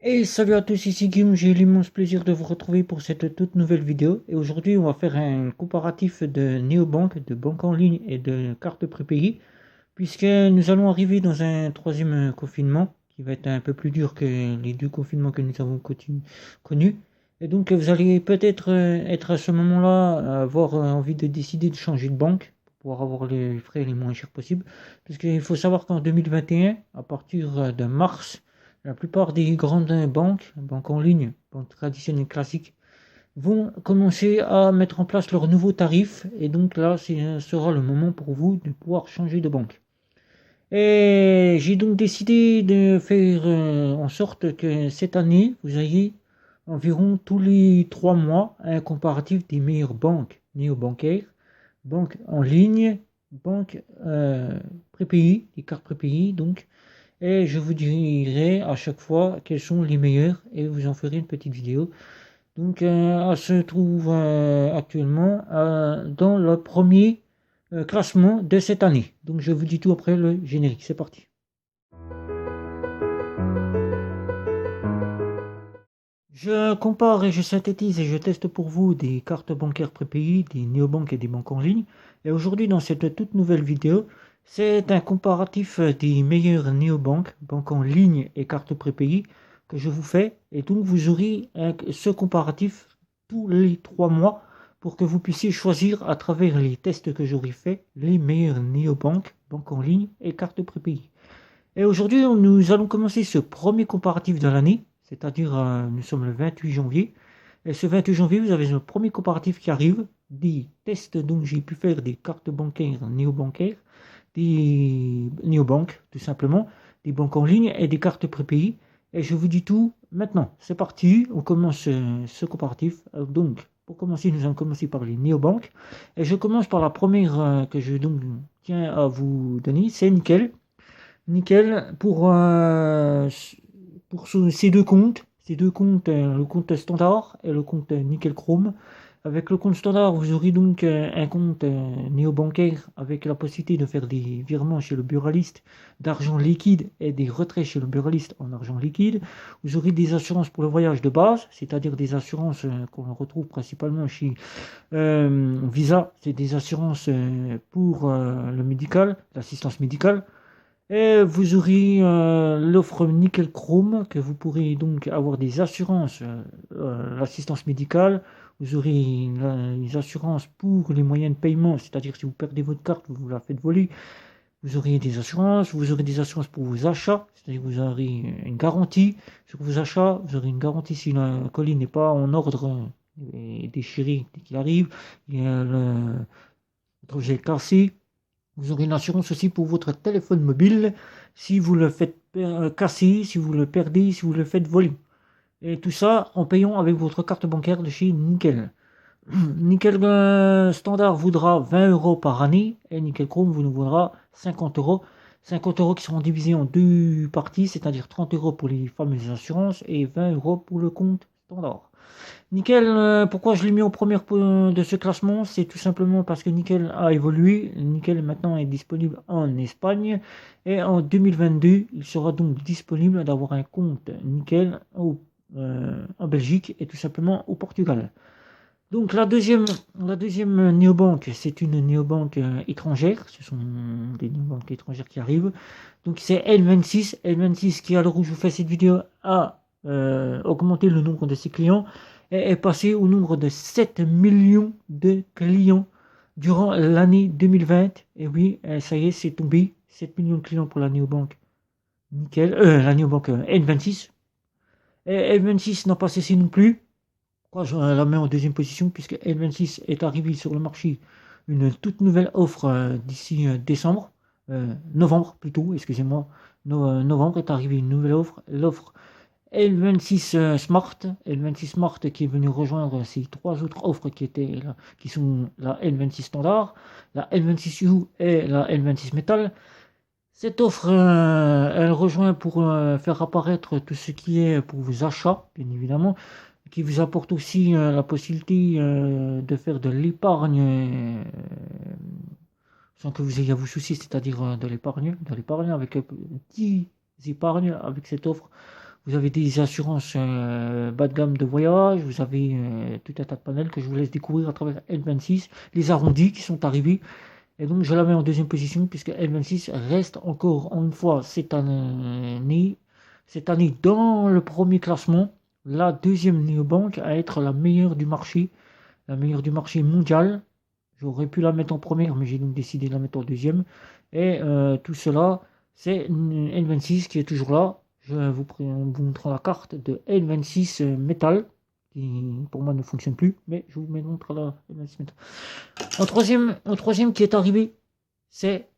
Et salut à tous, ici Kim, j'ai l'immense plaisir de vous retrouver pour cette toute nouvelle vidéo. Et aujourd'hui, on va faire un comparatif de néobanques, de banques en ligne et de cartes prépayées, puisque nous allons arriver dans un troisième confinement qui va être un peu plus dur que les deux confinements que nous avons connus. Et donc, vous allez peut-être être à ce moment-là, avoir envie de décider de changer de banque pour pouvoir avoir les frais les moins chers possibles. Puisqu'il faut savoir qu'en 2021, à partir de mars, la plupart des grandes banques en ligne, banques traditionnelles classiques, vont commencer à mettre en place leurs nouveaux tarifs. Et donc là, ce sera le moment pour vous de pouvoir changer de banque. Et j'ai donc décidé de faire en sorte que cette année, vous ayez environ tous les 3 mois un comparatif des meilleures banques néobancaires, banques en ligne, banques prépayées, des cartes prépayées donc, et je vous dirai à chaque fois quelles sont les meilleures et vous en ferez une petite vidéo. Donc, elle se trouve actuellement dans le premier classement de cette année. Donc, je vous dis tout après le générique. C'est parti. Je compare et je synthétise et je teste pour vous des cartes bancaires prépayées, des néobanques et des banques en ligne. Et aujourd'hui, dans cette toute nouvelle vidéo, c'est un comparatif des meilleures néobanques, banques en ligne et cartes prépayées que je vous fais. Et donc, vous aurez ce comparatif tous les 3 mois pour que vous puissiez choisir à travers les tests que j'aurai fait les meilleures néobanques, banques en ligne et cartes prépayées. Et aujourd'hui, nous allons commencer ce premier comparatif de l'année, c'est-à-dire nous sommes le 28 janvier. Et ce 28 janvier, vous avez un premier comparatif qui arrive, des tests dont j'ai pu faire des cartes bancaires néobancaires, des néobanques tout simplement, des banques en ligne et des cartes prépayées. Et je vous dis tout maintenant. C'est parti, on commence ce comparatif. Donc, pour commencer, nous allons commencer par les néobanques. Et je commence par la première que je donc tiens à vous donner, c'est Nickel. Nickel pour ces deux comptes. Ces deux comptes, le compte standard et le compte Nickel Chrome. Avec le compte standard, vous aurez donc un compte néobancaire avec la possibilité de faire des virements chez le buraliste d'argent liquide et des retraits chez le buraliste en argent liquide. Vous aurez des assurances pour le voyage de base, c'est-à-dire des assurances qu'on retrouve principalement chez Visa. C'est des assurances pour le médical, l'assistance médicale. Et vous aurez l'offre Nickel Chrome, que vous pourrez donc avoir des assurances, l'assistance médicale, vous aurez les assurances pour les moyens de paiement, c'est-à-dire si vous perdez votre carte, vous la faites voler, vous aurez des assurances pour vos achats, c'est-à-dire que vous aurez une garantie sur vos achats, vous aurez une garantie si le colis n'est pas en ordre et déchiré dès qu'il arrive, il y a le objet cassé. Vous aurez une assurance aussi pour votre téléphone mobile si vous le faites casser, si vous le perdez, si vous le faites voler. Et tout ça en payant avec votre carte bancaire de chez Nickel. Nickel Standard voudra 20 euros par année et Nickel Chrome vous nous vaudra 50 euros. 50 euros qui seront divisés en deux parties, c'est-à-dire 30 euros pour les fameuses assurances et 20 euros pour le compte standard. Nickel, pourquoi je l'ai mis au premier de ce classement? C'est tout simplement parce que Nickel a évolué. Nickel maintenant est disponible en Espagne et en 2022, il sera donc disponible d'avoir un compte Nickel en Belgique et tout simplement au Portugal. Donc la deuxième néobanque, c'est une néobanque étrangère. Ce sont des néobanques étrangères qui arrivent. Donc c'est N26. N26 qui, à l'heure où je vous fais cette vidéo, a augmenté le nombre de ses clients et est passé au nombre de 7 millions de clients durant l'année 2020. Et oui, ça y est, c'est tombé. 7 millions de clients pour la néobanque. Nickel. La néobanque N26. Et N26 n'a pas cessé non plus. Pourquoi je la mets en deuxième position? Puisque N26 est arrivé sur le marché une toute nouvelle offre d'ici décembre, novembre plutôt, excusez-moi. Novembre est arrivé une nouvelle offre, l'offre L26 Smart, L26 Smart qui est venu rejoindre ces trois autres offres qui étaient là, qui sont la L26 Standard, la L26U et la L26 Metal. Cette offre, elle rejoint pour faire apparaître tout ce qui est pour vos achats, bien évidemment, qui vous apporte aussi la possibilité de faire de l'épargne sans que vous ayez à vous soucier, c'est-à-dire de l'épargne avec 10 épargnes avec cette offre. Vous avez des assurances bas de gamme de voyage, vous avez tout un tas de panels que je vous laisse découvrir à travers N26, les arrondis qui sont arrivés. Et donc je la mets en deuxième position puisque N26 reste encore une fois cette année dans le premier classement, la deuxième néobanque à être la meilleure du marché mondial. J'aurais pu la mettre en première, mais j'ai donc décidé de la mettre en deuxième. Et tout cela, c'est une N26 qui est toujours là. Je vous montrer la carte de N26 métal, qui pour moi ne fonctionne plus, mais je vous montre la N26 métal. En troisième qui est arrivé, c'est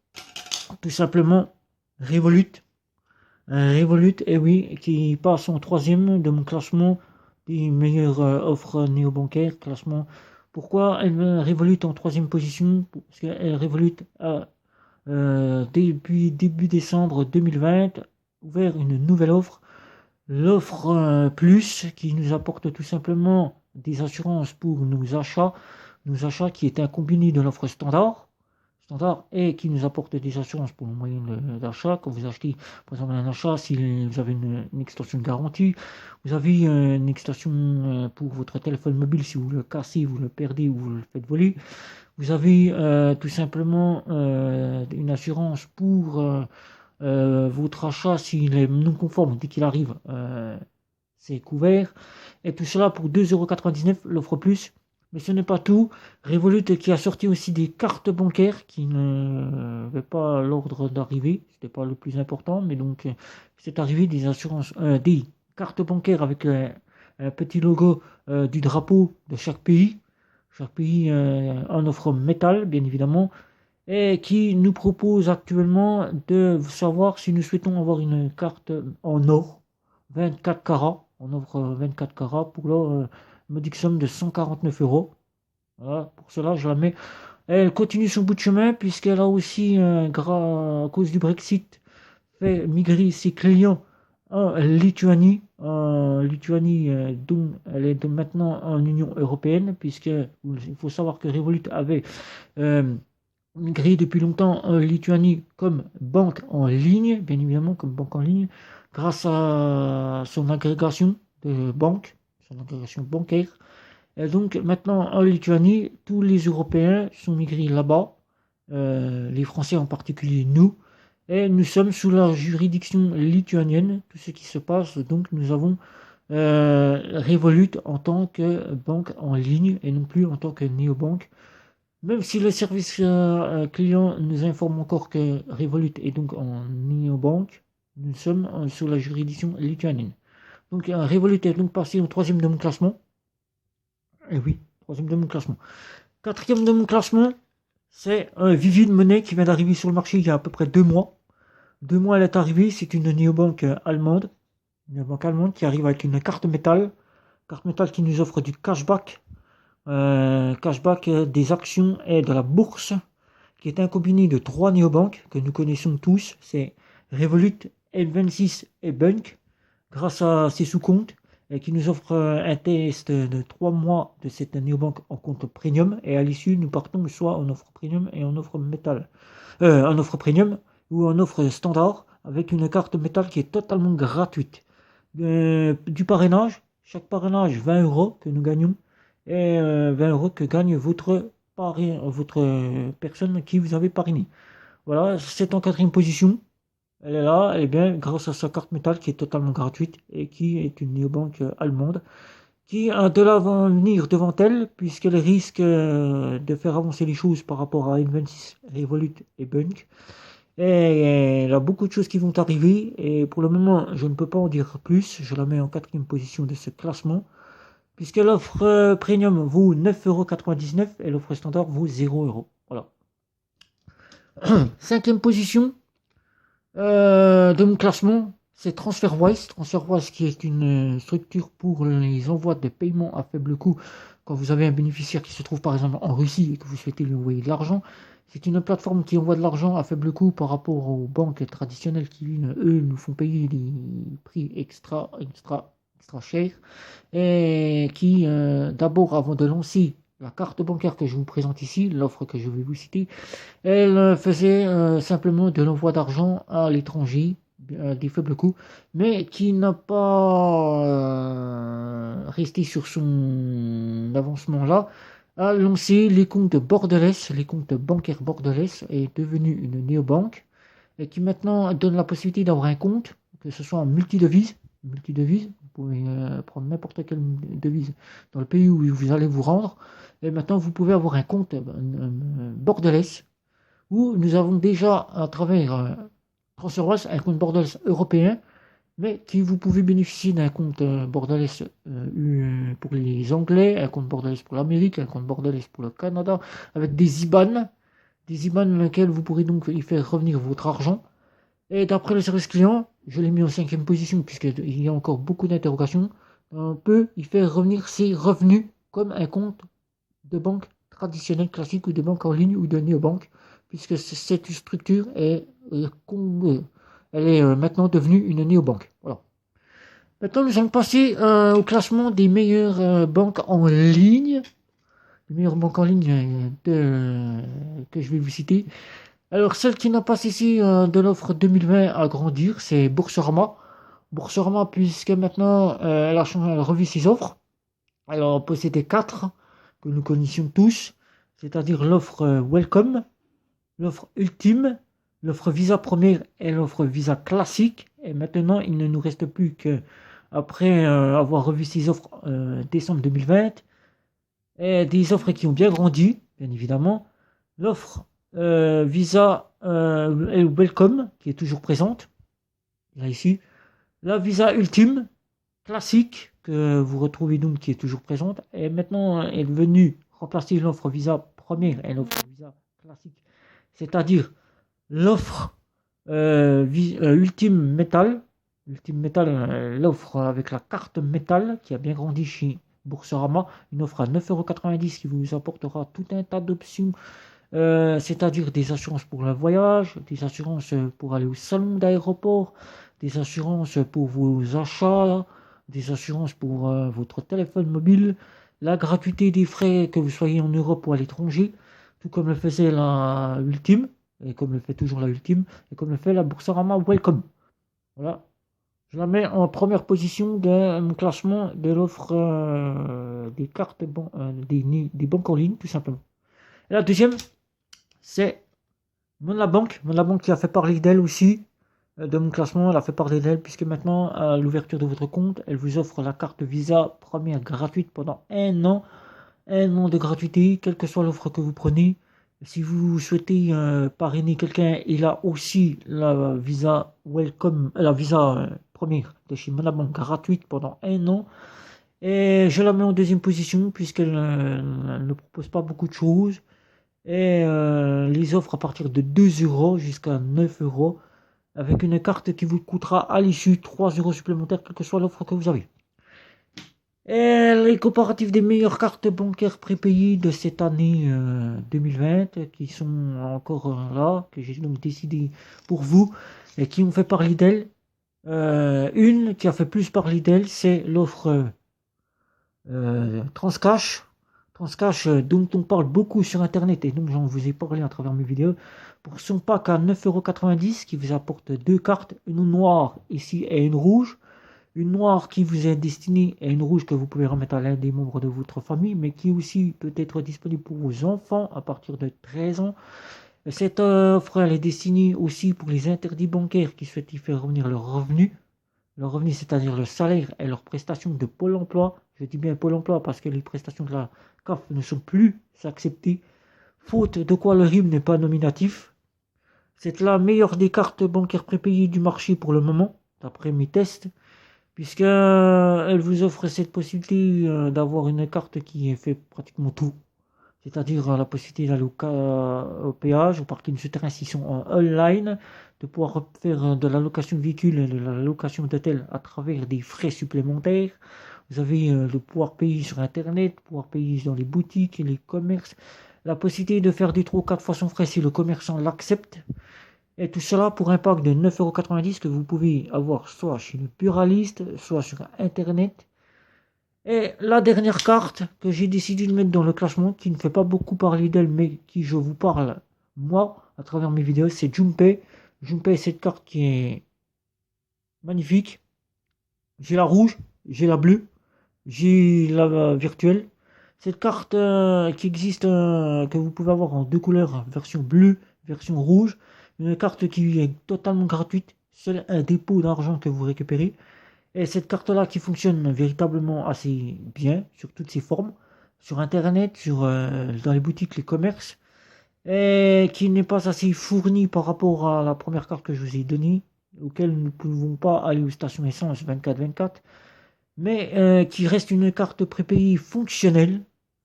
tout simplement Revolut. Revolut, et oui, qui passe en troisième de mon classement des meilleures offres néobancaires. Classement. Pourquoi elle Revolut en troisième position? Parce que Revolut a, depuis début décembre 2020, ouvert une nouvelle offre, l'offre Plus, qui nous apporte tout simplement des assurances pour nos achats qui est un combiné de l'offre standard et qui nous apporte des assurances pour le moyen d'achat. Quand vous achetez par exemple un achat, si vous avez une extension de garantie, vous avez une extension pour votre téléphone mobile, si vous le cassez, vous le perdez ou vous le faites voler, vous avez tout simplement une assurance pour votre achat s'il est non conforme dès qu'il arrive, c'est couvert, et tout cela pour 2,99 €, l'offre plus. Mais ce n'est pas tout. Revolut qui a sorti aussi des cartes bancaires qui n'avaient pas l'ordre d'arrivée. C'était pas le plus important, mais donc c'est arrivé des assurances, des cartes bancaires avec un petit logo du drapeau de chaque pays. Chaque pays en offre métal, bien évidemment, et qui nous propose actuellement de savoir si nous souhaitons avoir une carte en or, 24 carats. On offre 24 carats pour là. Modique somme de 149 €. Voilà, pour cela, je la mets. Elle continue son bout de chemin, puisqu'elle a aussi, à cause du Brexit, fait migrer ses clients en Lituanie. En Lituanie, dont elle est maintenant en Union européenne, puisqu'il faut savoir que Revolut avait migré depuis longtemps en Lituanie comme banque en ligne, bien évidemment, comme banque en ligne, grâce à son agrégation de banques. Son agrégation bancaire. Et donc maintenant en Lituanie, tous les Européens sont migrés là-bas, les Français en particulier nous, et nous sommes sous la juridiction lituanienne. Tout ce qui se passe, donc nous avons Revolut en tant que banque en ligne et non plus en tant que néobanque. Même si le service client nous informe encore que Revolut est donc en néobanque, nous sommes sous la juridiction lituanienne. Donc Revolut est donc passé au troisième de mon classement. Et oui, troisième de mon classement. Quatrième de mon classement, c'est Vivid Money qui vient d'arriver sur le marché il y a à peu près 2 mois. 2 mois elle est arrivée, c'est une néobanque allemande. Une banque allemande qui arrive avec une carte métal. Carte métal qui nous offre du cashback. Cashback des actions et de la bourse. Qui est un combiné de 3 néobanques que nous connaissons tous. C'est Revolut, N26 et Bunk. Grâce à ces sous-comptes, qui nous offre un test de 3 mois de cette néobanque en compte premium, et à l'issue nous partons soit en offre premium et en offre métal, en offre premium ou en offre standard avec une carte métal qui est totalement gratuite. Du parrainage, chaque parrainage 20 € que nous gagnons, et 20 € que gagne votre personne qui vous avez parrainé. Voilà, c'est en quatrième position. Elle est là, elle est bien grâce à sa carte métal qui est totalement gratuite et qui est une néobanque allemande qui a de l'avenir devant elle puisqu'elle risque de faire avancer les choses par rapport à N26, Revolut et Bunk. Et elle a beaucoup de choses qui vont arriver et pour le moment je ne peux pas en dire plus. Je la mets en quatrième position de ce classement puisque l'offre premium vaut 9,99 € et l'offre standard vaut 0 €. Voilà. Cinquième position de mon classement, c'est TransferWise. TransferWise qui est une structure pour les envois de paiements à faible coût quand vous avez un bénéficiaire qui se trouve par exemple en Russie et que vous souhaitez lui envoyer de l'argent. C'est une plateforme qui envoie de l'argent à faible coût par rapport aux banques traditionnelles qui, eux, nous font payer des prix extra chers et qui, d'abord, avant de lancer la carte bancaire que je vous présente ici, l'offre que je vais vous citer, elle faisait simplement de l'envoi d'argent à l'étranger des faibles coûts, mais qui n'a pas resté sur son avancement là, a lancé les comptes borderless, les comptes bancaires borderless, est devenu une néobanque, et qui maintenant donne la possibilité d'avoir un compte, que ce soit en multidevise, vous pouvez prendre n'importe quelle devise dans le pays où vous allez vous rendre, et maintenant vous pouvez avoir un compte borderless, où nous avons déjà à travers TransferWise un compte borderless européen, mais qui vous pouvez bénéficier d'un compte borderless pour les Anglais, un compte borderless pour l'Amérique, un compte borderless pour le Canada, avec des IBAN dans lesquels vous pourrez donc y faire revenir votre argent. Et d'après le service client, je l'ai mis en 5e position, puisqu'il y a encore beaucoup d'interrogations, on peut y faire revenir ses revenus comme un compte de banque traditionnel classique, ou de banque en ligne, ou de néobanque, puisque cette structure est maintenant devenue une néobanque. Voilà. Maintenant, nous allons passer au classement des meilleures banques en ligne. Les meilleures banques en ligne que je vais vous citer. Alors, celle qui n'a pas cessé de l'offre 2020 à grandir, c'est Boursorama. Boursorama, puisque maintenant, elle a revu ses offres. Elle en possédait 4 que nous connaissions tous, c'est-à-dire l'offre Welcome, l'offre Ultime, l'offre Visa Première et l'offre Visa Classique. Et maintenant, il ne nous reste plus que, après avoir revu ces offres décembre 2020, et des offres qui ont bien grandi, bien évidemment. L'offre Visa Welcome, qui est toujours présente, là ici. La Visa Ultime, classique, que vous retrouvez donc, qui est toujours présente, et maintenant est venue remplacer l'offre Visa Première et l'offre Visa Classique, c'est-à-dire l'offre Ultime Metal, l'offre avec la carte métal qui a bien grandi chez Boursorama, une offre à 9,90 € qui vous apportera tout un tas d'options, c'est-à-dire des assurances pour le voyage, des assurances pour aller au salon d'aéroport, des assurances pour vos achats, des assurances pour votre téléphone mobile, la gratuité des frais que vous soyez en Europe ou à l'étranger, tout comme le faisait la Ultime, et comme le fait toujours la Ultime, et comme le fait la Boursorama Welcome. Voilà. Je la mets en première position de mon classement de l'offre des cartes des banques en ligne, tout simplement. Et la deuxième, c'est Monlabank. Monlabank qui a fait parler d'elle aussi, de mon classement. Elle a fait parler d'elle, puisque maintenant, à l'ouverture de votre compte, elle vous offre la carte Visa Première gratuite pendant un an. Un an de gratuité, quelle que soit l'offre que vous prenez. Si vous souhaitez parrainer quelqu'un, il a aussi la Visa Welcome, la Visa Première de chez Monlabank gratuite pendant un an. Et je la mets en deuxième position, puisqu'elle ne propose pas beaucoup de choses. Et les offres à partir de 2 € jusqu'à 9 €, avec une carte qui vous coûtera à l'issue 3 € supplémentaires, quelle que soit l'offre que vous avez. Et les comparatifs des meilleures cartes bancaires prépayées de cette année 2020, qui sont encore là, que j'ai donc décidé pour vous, et qui ont fait parler d'elle. Une qui a fait plus parler d'elle, c'est l'offre Transcash. Transcash, dont on parle beaucoup sur internet, et donc j'en vous ai parlé à travers mes vidéos, pour son pack à 9,90 € qui vous apporte 2 cartes, une noire ici et une rouge. Une noire qui vous est destinée et une rouge que vous pouvez remettre à l'un des membres de votre famille, mais qui aussi peut être disponible pour vos enfants à partir de 13 ans. Cette offre, elle est destinée aussi pour les interdits bancaires qui souhaitent y faire revenir leurs revenus. Leurs revenus, c'est-à-dire le salaire et leurs prestations de Pôle emploi. Je dis bien Pôle emploi parce que les prestations de la CAF ne sont plus acceptées, faute de quoi le RIB n'est pas nominatif. C'est la meilleure des cartes bancaires prépayées du marché pour le moment, d'après mes tests, puisqu'elle vous offre cette possibilité d'avoir une carte qui fait pratiquement tout, c'est-à-dire la possibilité d'aller au péage, au parking souterrain s'ils sont en online, de pouvoir faire de la location de véhicules et de la location d'hôtel à travers des frais supplémentaires. Vous avez le pouvoir payer sur internet, pouvoir payer dans les boutiques et les commerces, la possibilité de faire des 3 ou 4 fois sans frais si le commerçant l'accepte. Et tout cela pour un pack de 9,90 € que vous pouvez avoir soit chez le buraliste, soit sur internet. Et la dernière carte que j'ai décidé de mettre dans le classement, qui ne fait pas beaucoup parler d'elle, mais qui je vous parle moi à travers mes vidéos, c'est Jumpay. Jumpay, cette carte qui est magnifique. J'ai la rouge, j'ai la bleue, j'ai la virtuelle. Cette carte qui existe, que vous pouvez avoir en deux couleurs, version bleue, version rouge. Une carte qui est totalement gratuite, seul un dépôt d'argent que vous récupérez. Et cette carte-là qui fonctionne véritablement assez bien sur toutes ses formes, sur Internet, dans les boutiques, les commerces, et qui n'est pas assez fournie par rapport à la première carte que je vous ai donnée, auquel nous ne pouvons pas aller aux stations essence 24/24, mais qui reste une carte prépayée fonctionnelle,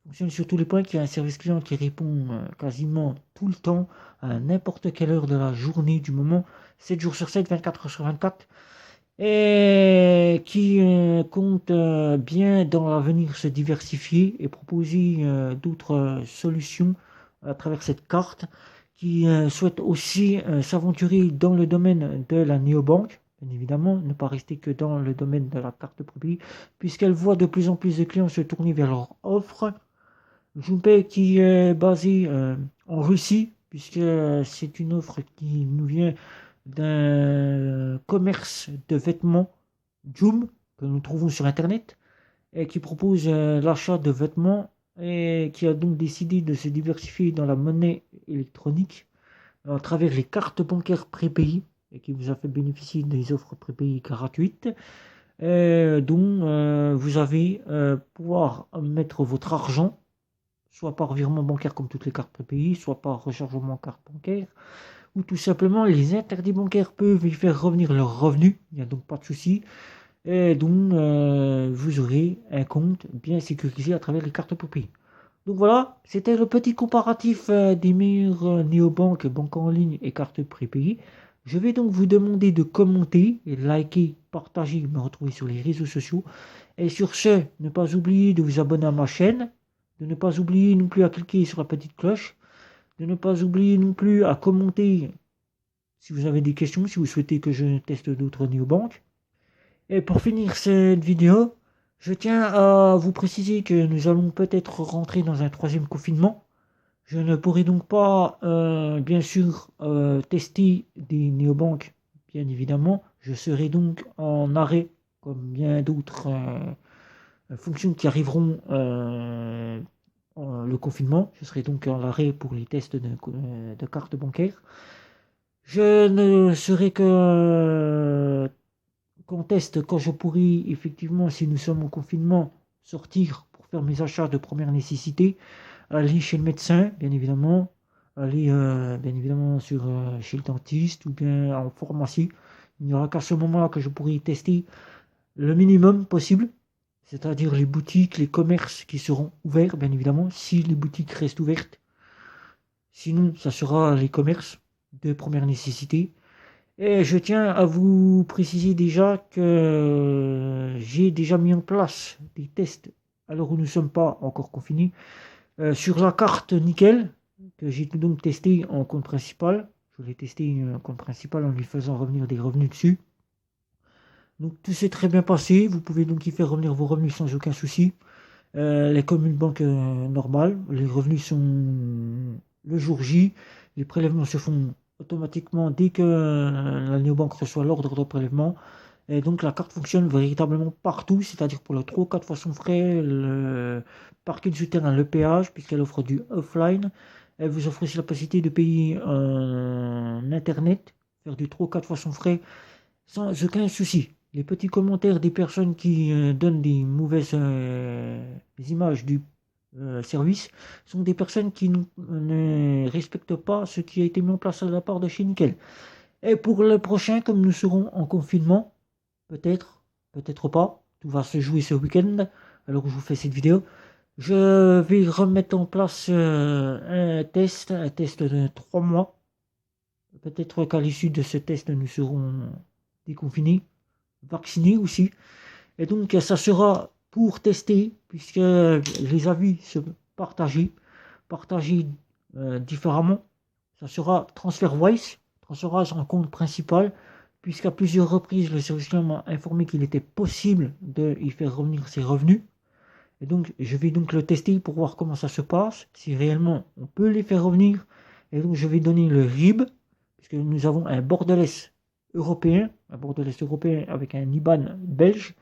fonctionne sur tous les points, qui a un service client qui répond quasiment tout le temps, à n'importe quelle heure de la journée, du moment, 7 jours sur 7, 24 heures sur 24, et qui compte bien dans l'avenir se diversifier et proposer d'autres solutions à travers cette carte, qui souhaite aussi s'aventurer dans le domaine de la néobanque, bien évidemment, ne pas rester que dans le domaine de la carte prépayée, puisqu'elle voit de plus en plus de clients se tourner vers leur offre. Joupay qui est basée en Russie, puisque c'est une offre qui nous vient d'un commerce de vêtements Joom que nous trouvons sur internet et qui propose l'achat de vêtements et qui a donc décidé de se diversifier dans la monnaie électronique à travers les cartes bancaires prépayées et qui vous a fait bénéficier des offres prépayées gratuites dont vous avez pouvoir mettre votre argent soit par virement bancaire comme toutes les cartes prépayées, soit par rechargement carte bancaire, ou tout simplement les interdits bancaires peuvent y faire revenir leurs revenus, il n'y a donc pas de souci, et donc vous aurez un compte bien sécurisé à travers les cartes prépayées. Donc voilà, c'était le petit comparatif des meilleures néobanques, banques en ligne et cartes prépayées. Je vais donc vous demander de commenter, et liker, partager, me retrouver sur les réseaux sociaux. Et sur ce, ne pas oublier de vous abonner à ma chaîne, de ne pas oublier non plus à cliquer sur la petite cloche, de ne pas oublier non plus à commenter si vous avez des questions, si vous souhaitez que je teste d'autres néobanques. Et pour finir cette vidéo, je tiens à vous préciser que nous allons peut-être rentrer dans un troisième confinement. Je ne pourrai donc pas, bien sûr, tester des néobanques, bien évidemment. Je serai donc en arrêt, comme bien d'autres fonctions qui arriveront le confinement. Je serai donc en arrêt pour les tests de cartes bancaires. Je ne serai que qu'en test quand je pourrai effectivement, si nous sommes en confinement, sortir pour faire mes achats de première nécessité, aller chez le médecin, bien évidemment, aller bien évidemment chez le dentiste ou bien en pharmacie. Il n'y aura qu'à ce moment-là que je pourrai tester le minimum possible, c'est-à-dire les boutiques, les commerces qui seront ouverts, bien évidemment, si les boutiques restent ouvertes. Sinon, ça sera les commerces de première nécessité. Et je tiens à vous préciser déjà que j'ai déjà mis en place des tests, alors où nous ne sommes pas encore confinés, sur la carte Nickel, que j'ai donc testé en compte principal. Je l'ai testé en compte principal en lui faisant revenir des revenus dessus. Donc tout s'est très bien passé, vous pouvez donc y faire revenir vos revenus sans aucun souci. Les comme une banque normale, les revenus sont le jour J, les prélèvements se font automatiquement dès que la néobanque reçoit l'ordre de prélèvement. Et donc la carte fonctionne véritablement partout, c'est-à-dire pour le 3 ou 4 fois son frais, le parking souterrain, le péage, puisqu'elle offre du offline. Elle vous offre aussi la possibilité de payer en internet, faire du 3 ou 4 fois son frais sans aucun souci. Les petits commentaires des personnes qui donnent des mauvaises images du service sont des personnes qui ne respectent pas ce qui a été mis en place à la part de chez Nickel. Et pour le prochain, comme nous serons en confinement, peut-être, peut-être pas, tout va se jouer ce week-end, alors que je vous fais cette vidéo, je vais remettre en place un test de 3 mois. Peut-être qu'à l'issue de ce test, nous serons déconfinés, vaccinés aussi. Et donc, ça sera pour tester, puisque les avis se partagent différemment. Ça sera TransferWise en compte principal, puisqu'à plusieurs reprises, le service client m'a informé qu'il était possible de y faire revenir ses revenus. Et donc, je vais donc le tester pour voir comment ça se passe, si réellement on peut les faire revenir. Et donc, je vais donner le RIB, puisque nous avons un bordelais européen, un bord de l'Est européen avec un IBAN belge,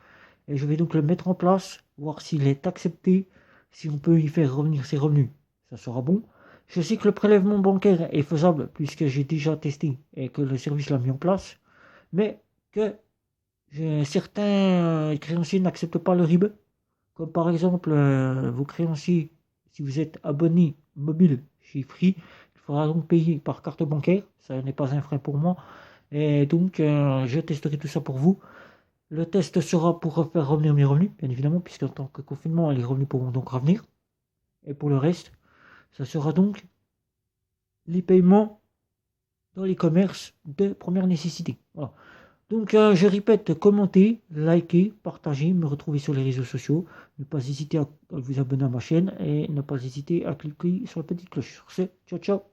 et je vais donc le mettre en place, voir s'il est accepté, si on peut y faire revenir ses revenus. Ça sera bon. Je sais que le prélèvement bancaire est faisable puisque j'ai déjà testé et que le service l'a mis en place, mais que certains créanciers n'acceptent pas le RIB, comme par exemple vos créanciers, si vous êtes abonné mobile chez Free, il faudra donc payer par carte bancaire, ça n'est pas un frein pour moi, et donc je testerai tout ça pour vous. Le test sera pour faire revenir mes revenus, bien évidemment, puisqu'en tant que confinement, les revenus pourront donc revenir. Et pour le reste, ça sera donc les paiements dans les commerces de première nécessité. Voilà. Donc, je répète, commentez, likez, partagez, me retrouver sur les réseaux sociaux. Ne pas hésiter à vous abonner à ma chaîne et ne pas hésiter à cliquer sur la petite cloche. Sur ce, ciao, ciao.